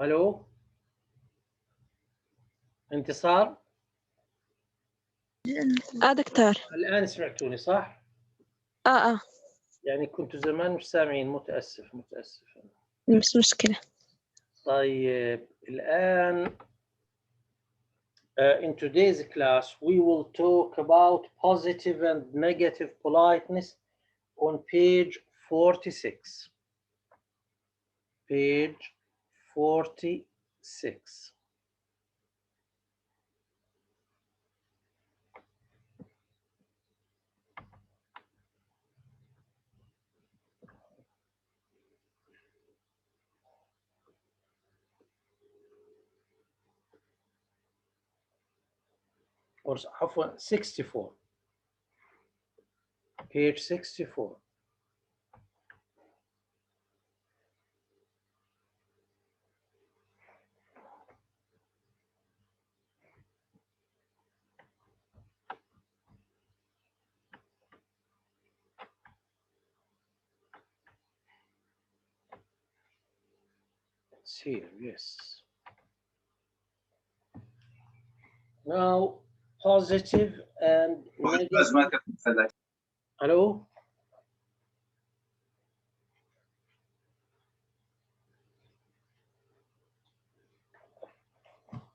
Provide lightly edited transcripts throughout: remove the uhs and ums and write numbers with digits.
الو انتصار دكتور. الان سمعتوني صح؟ يعني كنتوا زمان مش سامعين. متاسف مش مشكلة. طيب الان in today's class we will talk about positive and negative politeness on page 46. Page 46. Or عفوا 64. Page 64. It's here, yes. Now, positive and negative. Hello?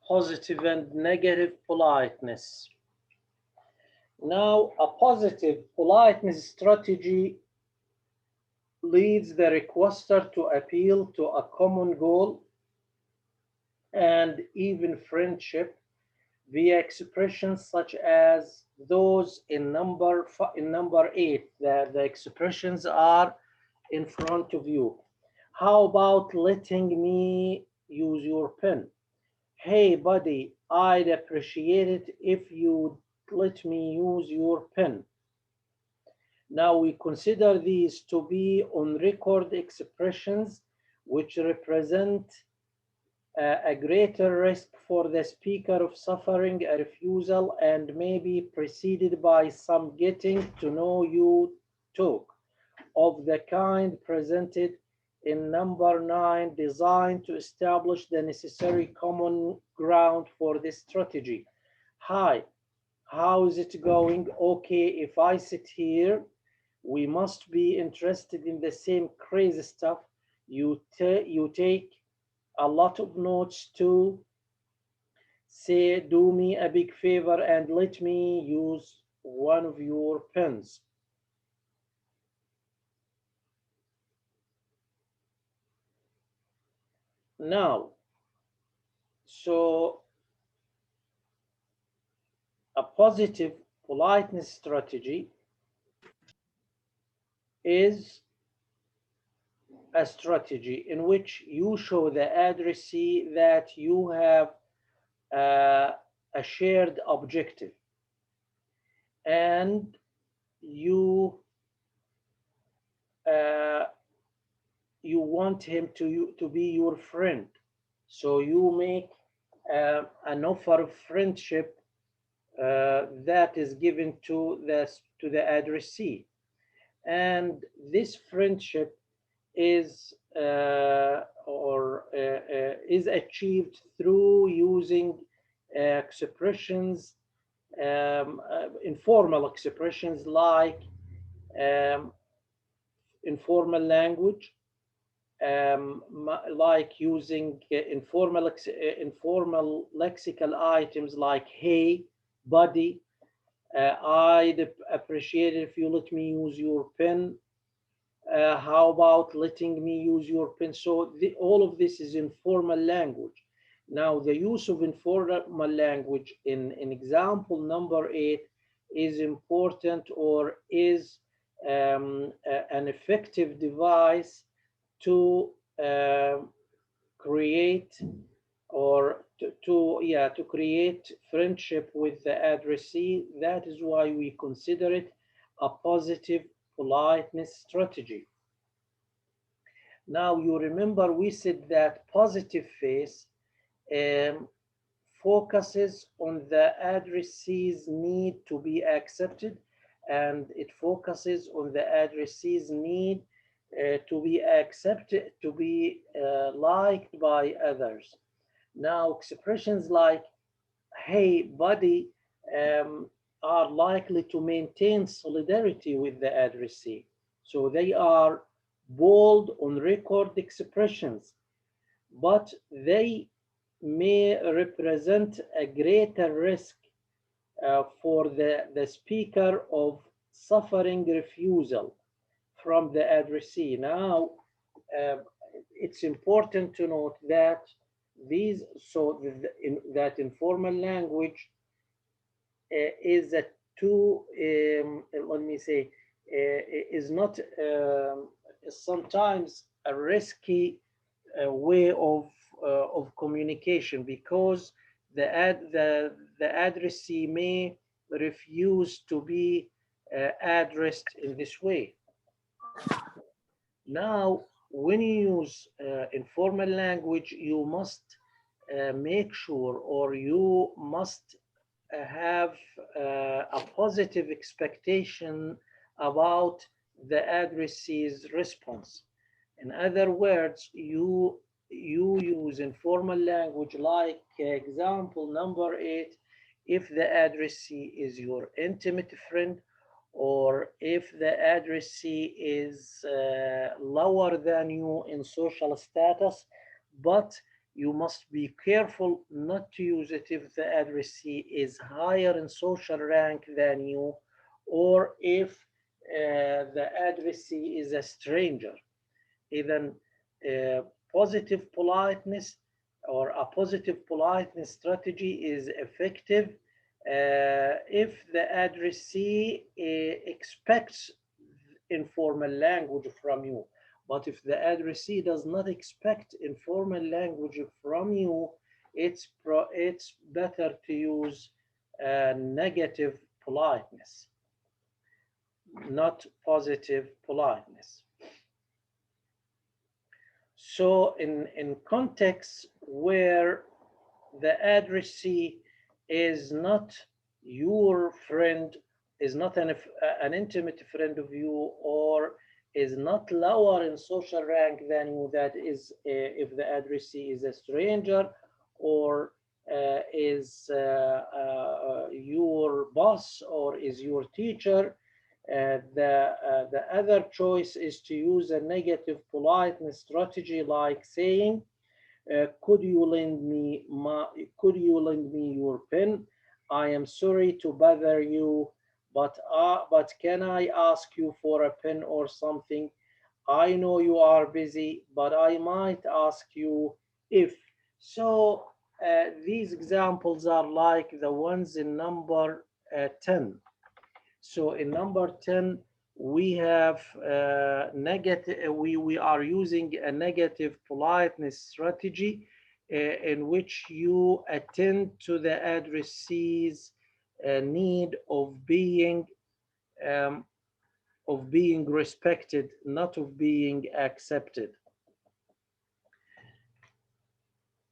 Positive and negative politeness. Now, a positive politeness strategy leads the requester to appeal to a common goal and even friendship via expressions such as those in number 8. The expressions are in front of you. How about letting me use your pen? Hey buddy, I'd appreciate it if you'd let me use your pen. Now we consider these to be on record expressions which represent a greater risk for the speaker of suffering a refusal and may be preceded by some getting to know you talk of the kind presented in number 9, designed to establish the necessary common ground for this strategy. Hi, how is it going? Okay, if I sit here, we must be interested in the same crazy stuff. You take a lot of notes too. Say, do me a big favor and let me use one of your pens. Now, so a positive politeness strategy is a strategy in which you show the addressee that you have a shared objective and you want him to be your friend. So you make an offer of friendship that is given to the addressee, and this friendship is is achieved through using expressions, informal expressions like informal language, like using informal lexical items like hey, buddy, I'd appreciate it if you let me use your pen. How about letting me use your pen? So all of this is informal language. Now, the use of informal language in example number 8 is important, or is an effective device to create or to create friendship with the addressee. That is why we consider it a positive politeness strategy. Now you remember we said that positive face focuses on the addressee's need to be accepted, and it focuses on the addressee's need to be accepted, to be liked by others. Now, expressions like "Hey, buddy," um, are likely to maintain solidarity with the addressee. So they are bold on record expressions, but they may represent a greater risk for the speaker of suffering refusal from the addressee. Now, uh, it's important to note that these, so that informal language is a too, let me say, is not sometimes a risky way of communication, because the addressee may refuse to be addressed in this way. Now, when you use informal language, you must make sure, or you must have a positive expectation about the addressee's response. In other words, you use informal language like example number 8 if the addressee is your intimate friend, or if the addressee is lower than you in social status, but you must be careful not to use it if the addressee is higher in social rank than you, or if the addressee is a stranger. Even uh, positive politeness, or a positive politeness strategy is effective if the addressee expects informal language from you. But if the addressee does not expect informal language from you, it's better to use negative politeness, not positive politeness. So in contexts where the addressee is not your friend, is not an intimate friend of you, or is not lower in social rank than you, that is, if the addressee is a stranger, or is your boss, or is your teacher, the other choice is to use a negative politeness strategy, like saying, could you lend me your pen? I am sorry to bother you, but can I ask you for a pen or something? I know you are busy, but I might ask you if. So these examples are like the ones in number 10. So in number 10, we have negative, we are using a negative politeness strategy in which you attend to the addressee's need um, of being respected, not of being accepted.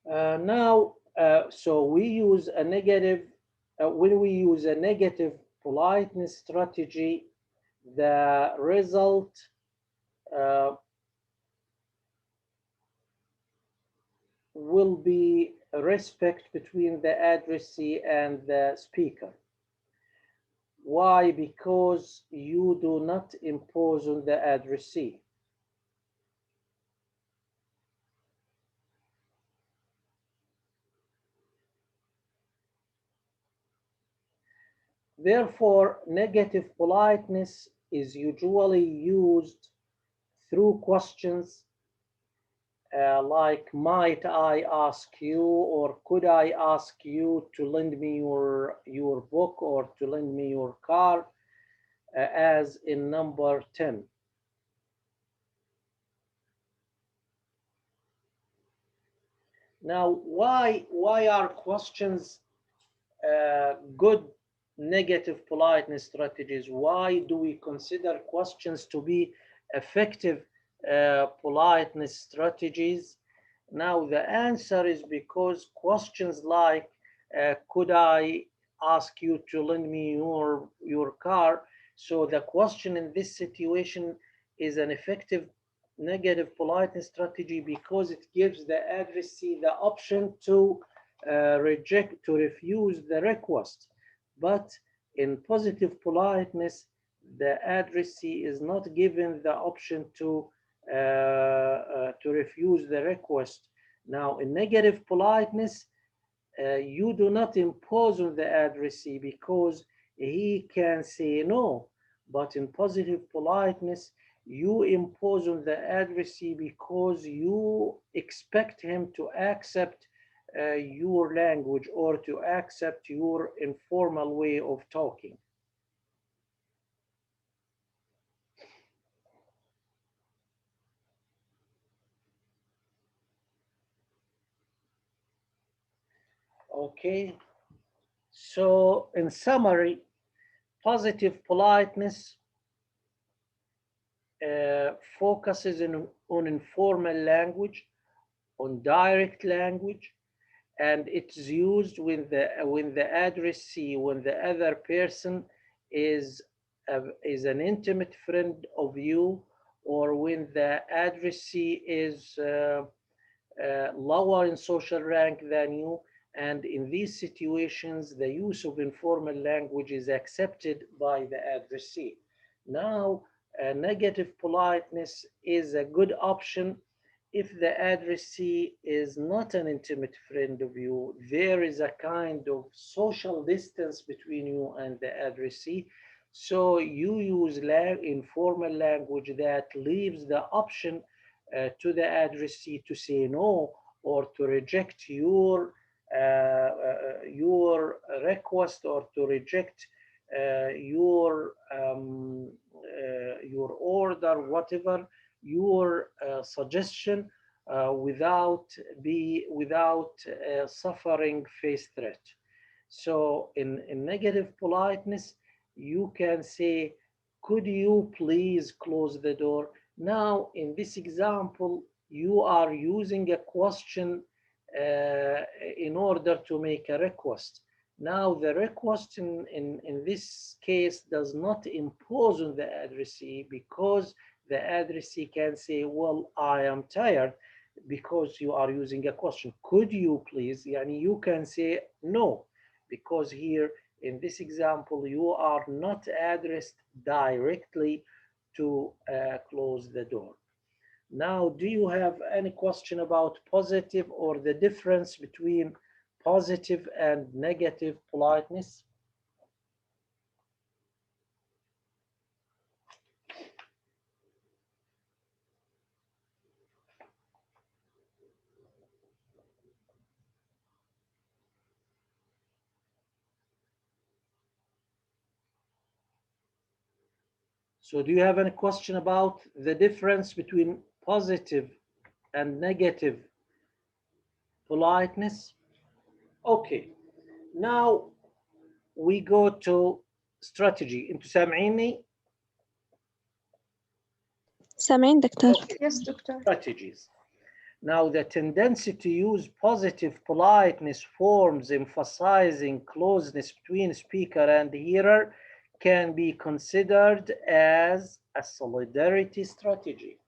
So we use a negative, when we use a negative politeness strategy, the result uh, will be respect between the addressee and the speaker. Why? Because you do not impose on the addressee. Therefore, negative politeness is usually used through questions like might I ask you, or could I ask you to lend me your book, or to lend me your car, as in number 10. Now, why are questions good negative politeness strategies? Why do we consider questions to be effective politeness strategies? Now, the answer is because questions like, could I ask you to lend me your car? So the question in this situation is an effective negative politeness strategy because it gives the addressee the option to refuse the request. But in positive politeness, the addressee is not given the option to refuse the request. Now, in negative politeness, you do not impose on the addressee because he can say no. But in positive politeness, you impose on the addressee because you expect him to accept your language or to accept your informal way of talking. Okay, so in summary, positive politeness focuses on informal language, on direct language, and it's used when the addressee, when the other person is an intimate friend of you, or when the addressee is lower in social rank than you. And in these situations, the use of informal language is accepted by the addressee. Now, negative politeness is a good option if the addressee is not an intimate friend of you. There is a kind of social distance between you and the addressee. So you use informal language that leaves the option to the addressee to say no or to reject your request, or to reject your order, whatever your suggestion, without suffering face threat. So in negative politeness, you can say, could you please close the door? Now, in this example, you are using a question in order to make a request. Now, the request in this case does not impose on the addressee, because the addressee can say, well, I am tired, because you are using a question. Could you please? Yani you can say no, because here in this example, you are not addressed directly to close the door. Now, do you have any question about positive or the difference between positive and negative politeness? So do you have any question about the difference between positive and negative politeness? Okay, now we go to strategy. انتوا سامعيني؟ سامعين دكتور. Okay. Yes, doctor. Strategies. Now, the tendency to use positive politeness forms emphasizing closeness between speaker and hearer can be considered as a solidarity strategy.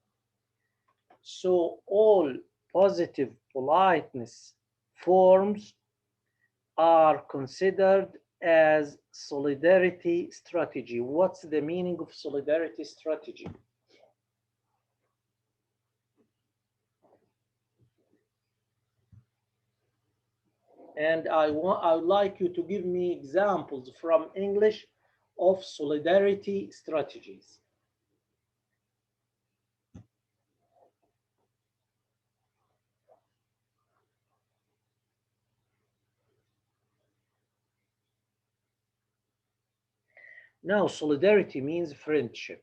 So all positive politeness forms are considered as solidarity strategy. What's the meaning of solidarity strategy? And I would like you to give me examples from English of solidarity strategies. Now, solidarity means friendship.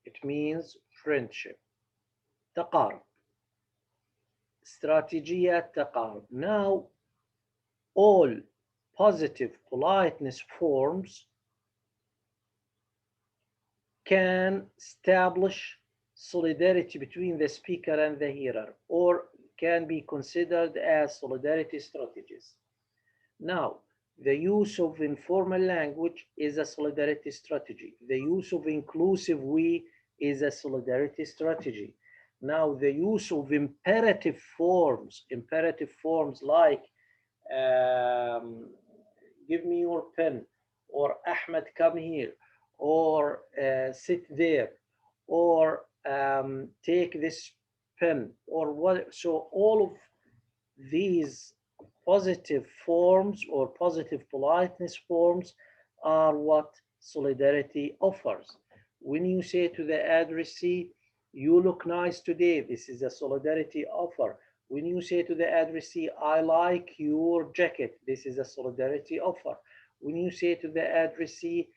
It means friendship. تقارب. استراتيجية تقارب. Now, all positive politeness forms can establish solidarity between the speaker and the hearer, or can be considered as solidarity strategies. Now, the use of informal language is a solidarity strategy. The use of inclusive we is a solidarity strategy. Now the use of imperative forms like give me your pen, or Ahmed come here, or sit there, or take this pen, or what. So all of these positive forms or positive politeness forms are what solidarity offers. When you say to the addressee, you look nice today, this is a solidarity offer. When you say to the addressee, I like your jacket, this is a solidarity offer. When you say to the addressee,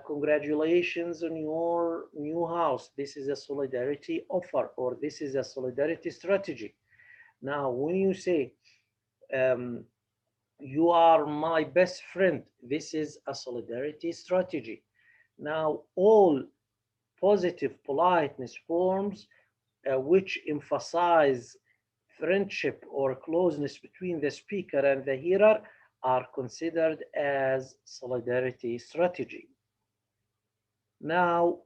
congratulations on your new house, this is a solidarity offer, or this is a solidarity strategy. Now, when you say, you are my best friend, this is a solidarity strategy. Now, all positive politeness forms which emphasize friendship or closeness between the speaker and the hearer are considered as solidarity strategy. Now,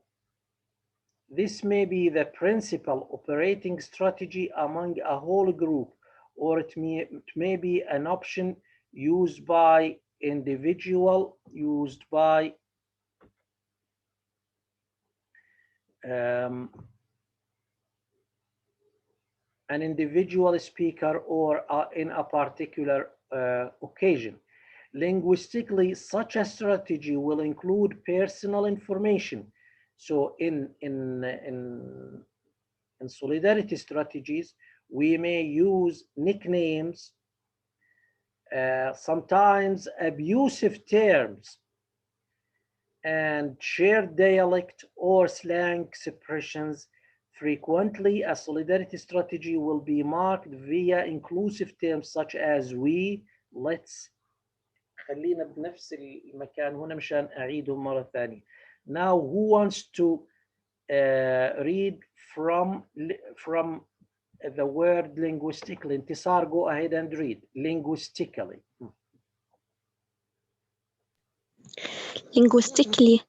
this may be the principal operating strategy among a whole group, or it may be an option used by individual, an individual speaker, or in a particular occasion. Linguistically, such a strategy will include personal information. So in solidarity strategies, we may use nicknames, sometimes abusive terms, and shared dialect or slang expressions. Frequently, a solidarity strategy will be marked via inclusive terms such as we, let's. خلينا بنفس المكان هنا مشان أعيدهم مرة ثانية. Now, who wants to read from the word linguistically? انتصار, go ahead and read linguistically. Linguistically,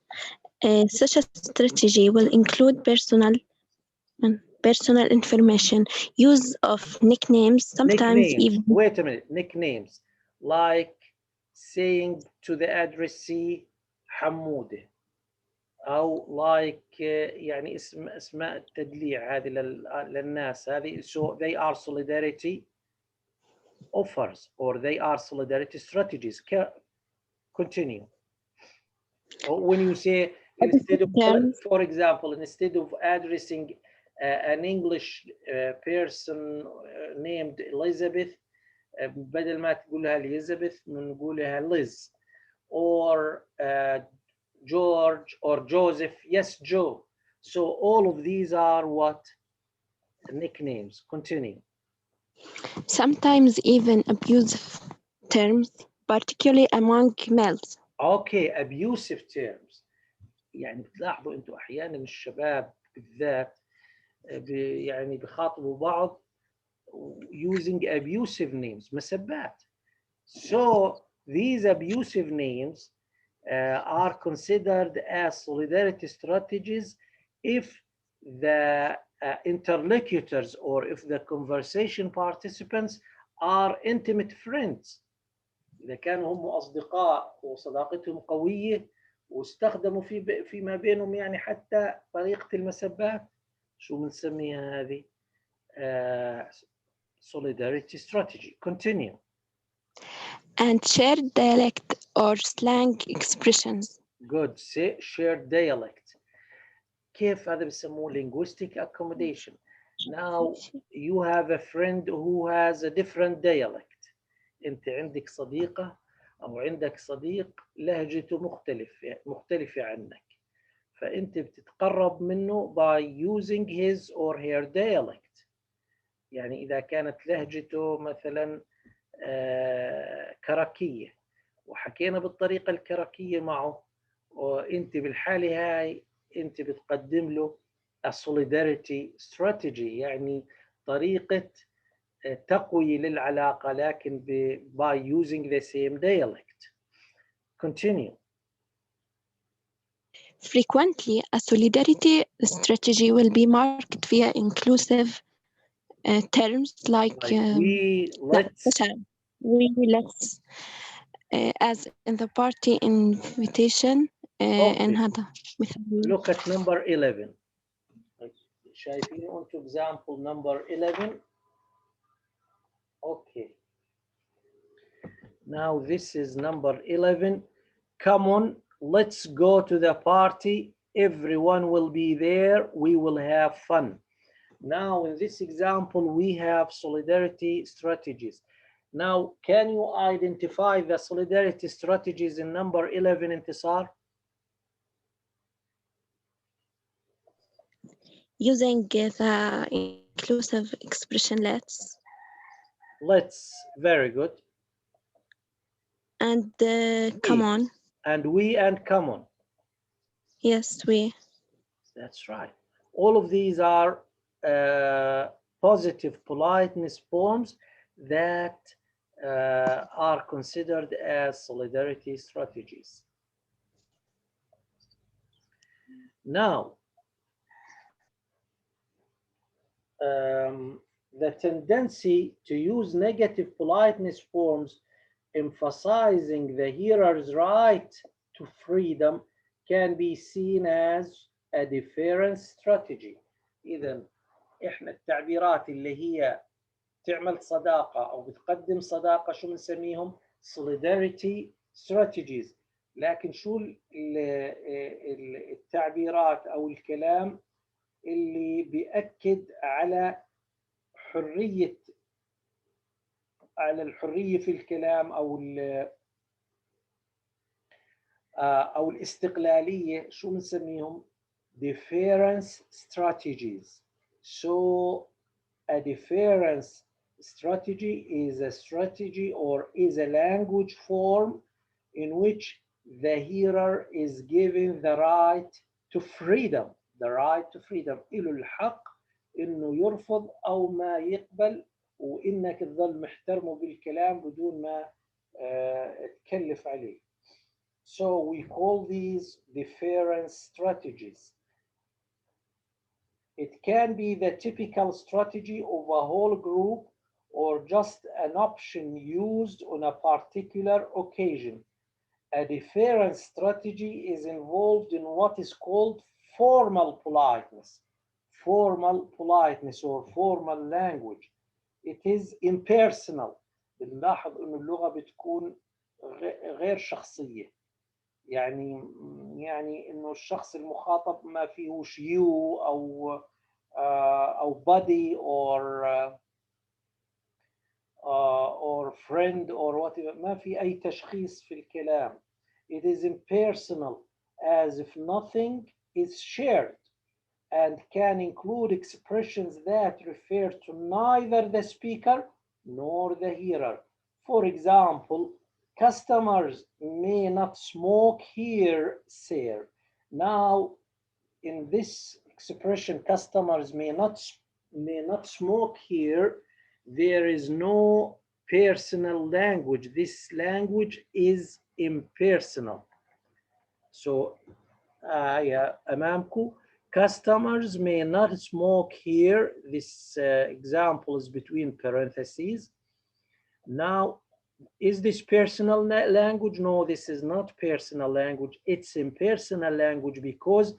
such a strategy will include personal information, use of nicknames, sometimes even. Wait a minute, nicknames like saying to the addressee حمودة, أو like يعني اسماء التدليع هذه للناس هذه. So they are solidarity offers, or they are solidarity strategies. Continue. When you say, instead of, for example, instead of addressing an English person named Elizabeth, بدل ما تقولها Elizabeth نقولها Liz, or George or Joseph. Yes, Joe. So all of these are what? Nicknames. Continue. Sometimes even abusive terms, particularly among males. Okay, abusive terms. يعني بتلاحظوا انتم احيانا الشباب بالذات يعني بخاطبوا بعض using abusive names, مسبات. So these abusive names are considered as solidarity strategies if the interlocutors, or if the conversation participants are intimate friends. إذا كانوا هم أصدقاء وصداقتهم قوية واستخدموا فيما بينهم يعني حتى طريقة المسبات، شو بنسميها هذه؟ solidarity strategy. Continue. And shared dialect or slang expressions. Good. Say shared dialect. كيف هذا بسموه linguistic accommodation. Now you have a friend who has a different dialect. انت عندك صديقة او عندك صديق لهجته مختلفة عنك، فانت بتتقرب منه by using his or her dialect. يعني اذا كانت لهجته مثلا كركية وحكينا بالطريقة الكركية معه، وانت بالحالة هاي انت بتقدم له a solidarity strategy، يعني طريقة تقوية للعلاقة لكن by using the same dialect. Continue. Frequently, a solidarity strategy will be marked via inclusive terms like we, لا let's. تشعب. We, let's, as in the party invitation and Okay, هذا مثال. look at number 11. شايفين انتم example number 11. Okay, now this is number 11. Come on, let's go to the party. Everyone will be there. We will have fun. Now, in this example, we have solidarity strategies. Now, can you identify the solidarity strategies in number 11, Intisar? Using the inclusive expression let's Let's, very good. and come We, on. and come on. Yes, we. That's right. All of these are positive politeness forms that are considered as solidarity strategies. Now, the tendency to use negative politeness forms emphasizing the hearer's right to freedom can be seen as a deference strategy. إذا إحنا التعبيرات اللي هي تعمل صداقة أو بتقدم صداقة شو بنسميهم؟ solidarity strategies. لكن شو التعبيرات أو الكلام اللي بيأكد على الحرية في الكلام أو الاستقلالية، شو بنسميهم؟ deference strategies. So a deference strategy is a strategy or is a language form in which the hearer is given the right to freedom. The right to freedom. إله الحق إنه يرفض أو ما يقبل، وإنك تظل محترمه بالكلام بدون ما تكلف عليه. So we call these deference strategies. It can be the typical strategy of a whole group or just an option used on a particular occasion. A deference strategy is involved in what is called formal politeness. Formal politeness or formal language. It is impersonal. بنلاحظ إنه اللغة بتكون غير شخصية. يعني إنه الشخص المخاطب ما فيهوش you أو buddy or friend or whatever. ما في أي تشخيص في الكلام. It is impersonal, as if nothing is shared, and can include expressions that refer to neither the speaker nor the hearer. For example, customers may not smoke here, sir. Now, in this expression, customers may not smoke here, there is no personal language. This language is impersonal. So, أمامكم, customers may not smoke here. This example is between parentheses. Now, is this personal language? No, this is not personal language. It's impersonal language because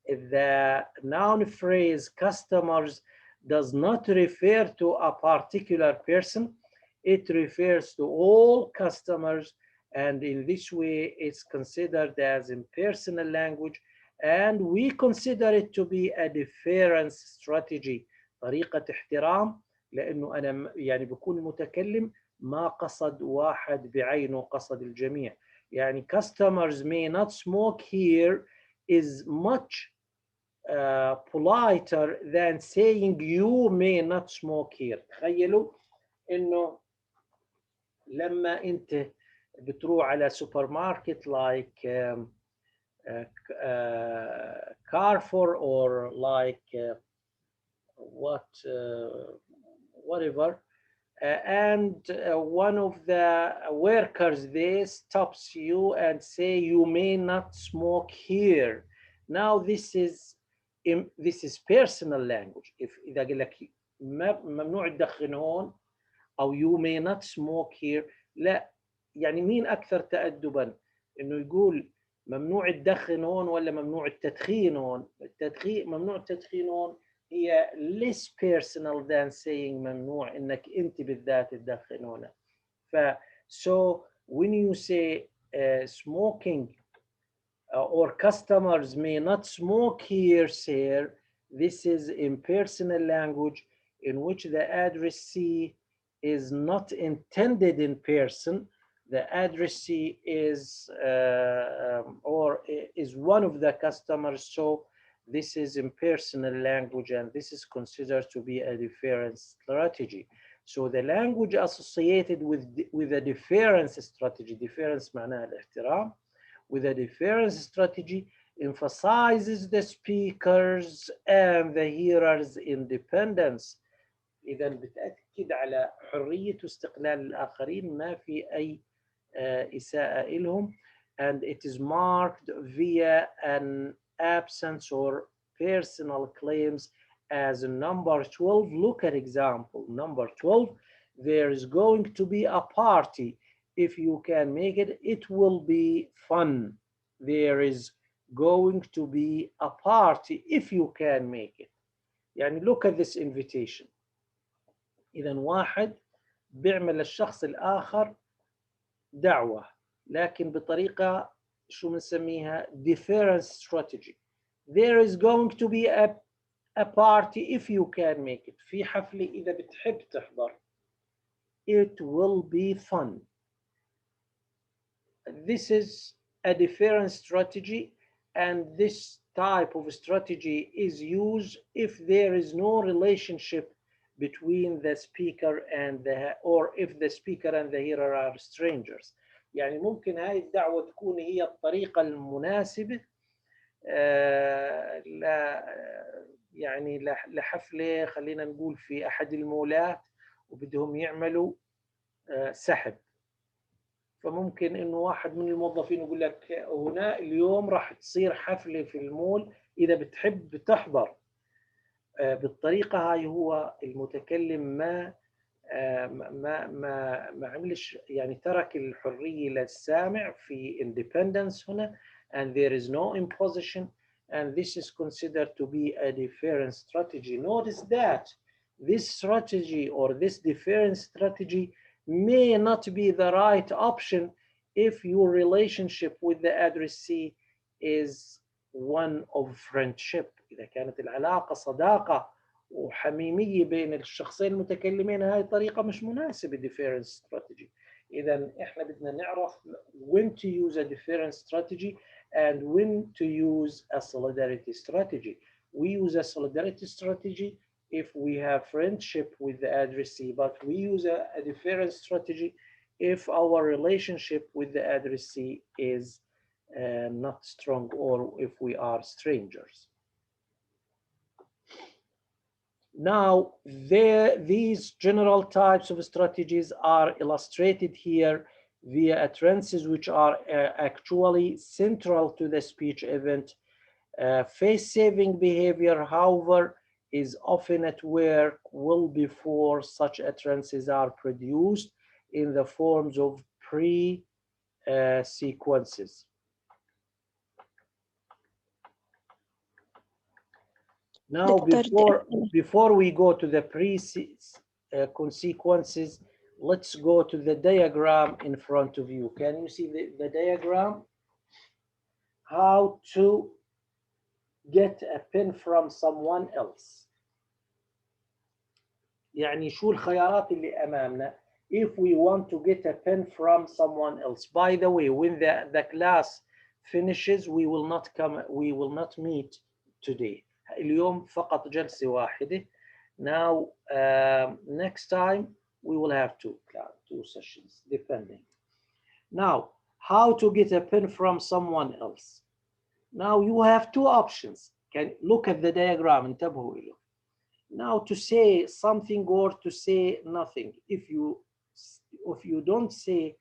the noun phrase customers does not refer to a particular person. It refers to all customers, and in this way it's considered as impersonal language, and we consider it to be a deference strategy. طريقة احترام، لأنه أنا يعني بكون المتكلم ما قصد واحد بعينه، قصد الجميع. يعني customers may not smoke here is much politer than saying you may not smoke here. تخيلوا إنه لما أنت بتروح على سوبر ماركت like Carrefour or like whatever, and one of the workers there stops you and say you may not smoke here. Now this is personal language. إذا قال لك ممنوع تدخن هون أو you may not smoke here، لا، يعني مين أكثر تأدبا، إنه يقول ممنوع تدخن هون ولا ممنوع التدخين هون؟ ممنوع التدخين هون هي less personal than saying ممنوع إنك أنت بالذات تدخن هنا. so when you say smoking or customers may not smoke here, sir, this is impersonal language in which the addressee is not intended in person. The addressee is or is one of the customers, so this is impersonal language, and this is considered to be a deference strategy. So the language associated with a deference strategy, deference معناها الاحترام, with a deference strategy emphasizes the speakers and the hearers' independence. إذا بتأكد على حرية واستقلال الآخرين، ما في أي إساءة إلهم, and it is marked via an absence or personal claims as number 12. Look at example number 12. There is going to be a party. If you can make it, it will be fun. There is going to be a party if you can make it. يعني look at this invitation. إذا واحد بيعمل للشخص الآخر دعوة، لكن بطريقة شو بنسميها deference strategy. There is going to be a party if you can make it. في حفلة إذا بتحب تحضر. It will be fun. This is a deference strategy, and this type of strategy is used if there is no relationship between the speaker and or if the speaker and the hearer are strangers. يعني ممكن هاي الدعوة تكون هي الطريقة المناسبة يعني لحفلة، خلينا نقول في أحد المولات وبدهم يعملوا سحب، فممكن إنه واحد من الموظفين يقول لك هنا اليوم راح تصير حفلة في المول، إذا بتحب تحضر. بالطريقة هاي هو المتكلم ما عملش، يعني ترك الحرية للسامع في independence هنا, and there is no imposition, and this is considered to be a deference strategy. Notice that this strategy or this deference strategy may not be the right option if your relationship with the addressee is one of friendship. إذا كانت العلاقة صداقة وحميمية بين الشخصين المتكلمين، هاي طريقة مش مناسبة deference strategy. إذا إحنا بدنا نعرف when to use a deference strategy and when to use a solidarity strategy. We use a solidarity strategy if we have friendship with the addressee, but we use a deference strategy if our relationship with the addressee is not strong or if we are strangers. Now, these general types of strategies are illustrated here via utterances which are actually central to the speech event. Face-saving behavior, however, is often at work well before such utterances are produced in the forms of pre-sequences. Now, before we go to the pre-consequences, let's go to the diagram in front of you. Can you see the diagram? How to get a pen from someone else. يعني شو الخيارات اللي أمامنا if we want to get a pen from someone else. By the way, when the class finishes, we will not meet today. اليوم فقط جلسة واحدة. Now, next time we will have two sessions, depending. Now, how to get a pen from someone else. Now you have two options. Can look at the diagram. انتبهوا له. Now, to say something or to say nothing. If you don't say,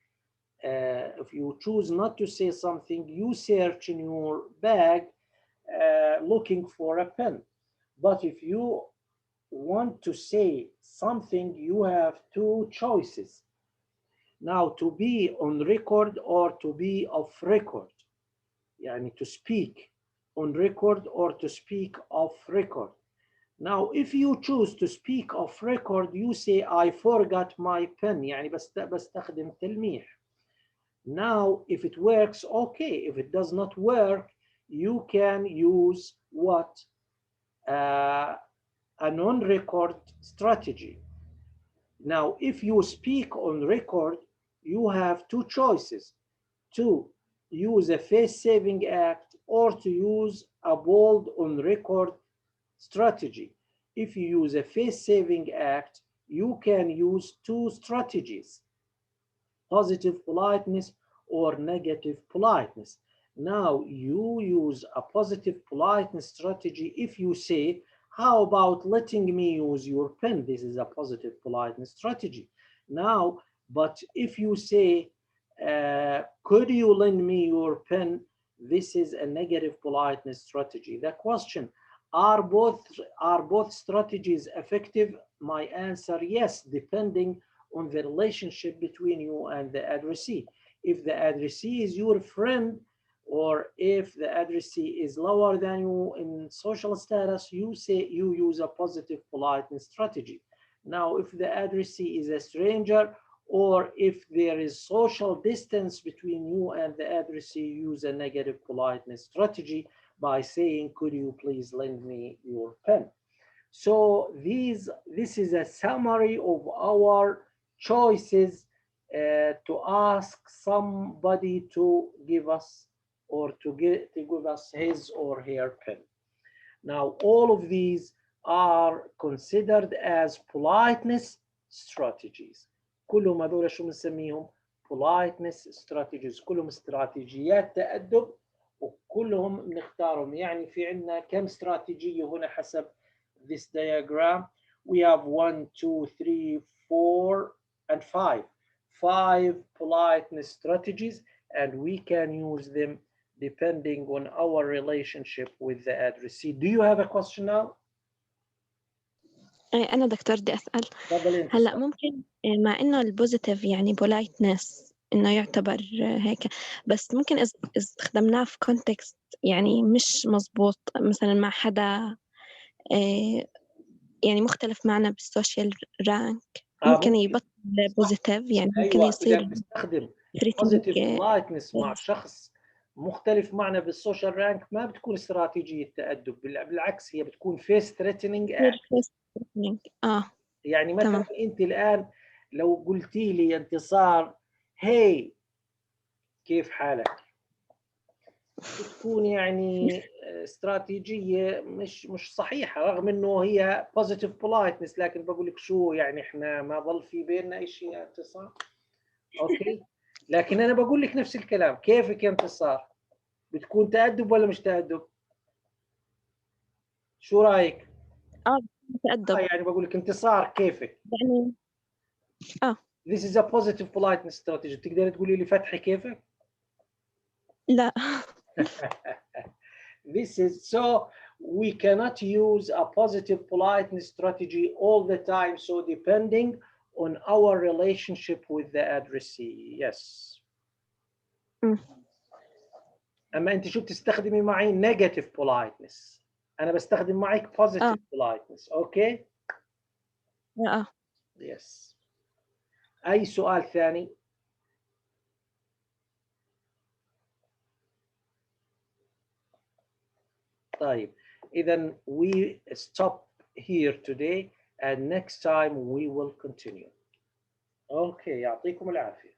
if you choose not to say something, you search in your bag looking for a pen. But if you want to say something, you have two choices. Now, to be on record or to be off record. يعني to speak on record or to speak off record. Now, if you choose to speak off record, you say I forgot my pen. يعني بستخدم تلميح. Now, if it works, okay. If it does not work, you can use what? A non-record strategy. Now, if you speak on record, you have two choices: to use a face-saving act or to use a bold on record strategy. If you use a face-saving act, you can use two strategies: positive politeness or negative politeness. Now, you use a positive politeness strategy if you say, how about letting me use your pen? This is a positive politeness strategy. Now, but if you say, could you lend me your pen? This is a negative politeness strategy. The question, are both strategies effective? My answer, yes, depending on the relationship between you and the addressee. If the addressee is your friend, or if the addressee is lower than you in social status, you use a positive politeness strategy. Now, if the addressee is a stranger, or if there is social distance between you and the addressee, use a negative politeness strategy by saying, could you please lend me your pen? So this is a summary of our choices to ask somebody to give us or to give us his or her pen. Now, all of these are considered as politeness strategies. كلهم هذول شو بنسميهم؟ politeness strategies. كلهم استراتيجيات تأدب وكلهم بنختارهم. يعني في عندنا كم استراتيجية هنا حسب this diagram. We have 1, 2, 3, 4, and 5. 5 politeness strategies, and we can use them depending on our relationship with the addressee. Do you have a question now? أنا دكتور بدي أسأل تفضلي انت. هلأ ممكن مع إنه البوزيتيف يعني politeness إنه يعتبر هيك، بس ممكن إذا استخدمناه في context يعني مش مزبوط، مثلا مع حدا يعني مختلف معنا بالسوشيال رانك، ممكن يبطل بوزيتيف، يعني ممكن أيوة. يصير إذا بنستخدم treating positive politeness مع شخص مختلف معنا بالسوشيال رانك ما بتكون استراتيجية تأدب، بالعكس هي بتكون face threatening act. يعني مثلا تمام. انت الان لو قلتي لي انتصار هي كيف حالك، بتكون يعني استراتيجية مش صحيحة، رغم انه هي positive politeness، لكن بقول لك شو يعني احنا ما ضل في بيننا اي شيء يا انتصار. اوكي، لكن انا بقول لك نفس الكلام، كيفك يا انتصار؟ بتكون تأدب ولا مش تأدب؟ شو رايك؟ تأدب. يعني بقول لك انتصار كيفك؟ يعني This is a positive politeness strategy. تقدر تقولي لي فتحي كيفك؟ لا. This is so we cannot use a positive politeness strategy all the time. So depending on our relationship with the addressee. Yes. أما أنت شو بتستخدمي معي negative politeness. أنا بستخدم معك positive politeness. Okay. Yes. أي سؤال ثاني؟ طيب. إذا we stop here today and next time we will continue. Okay. يعطيكم العافية.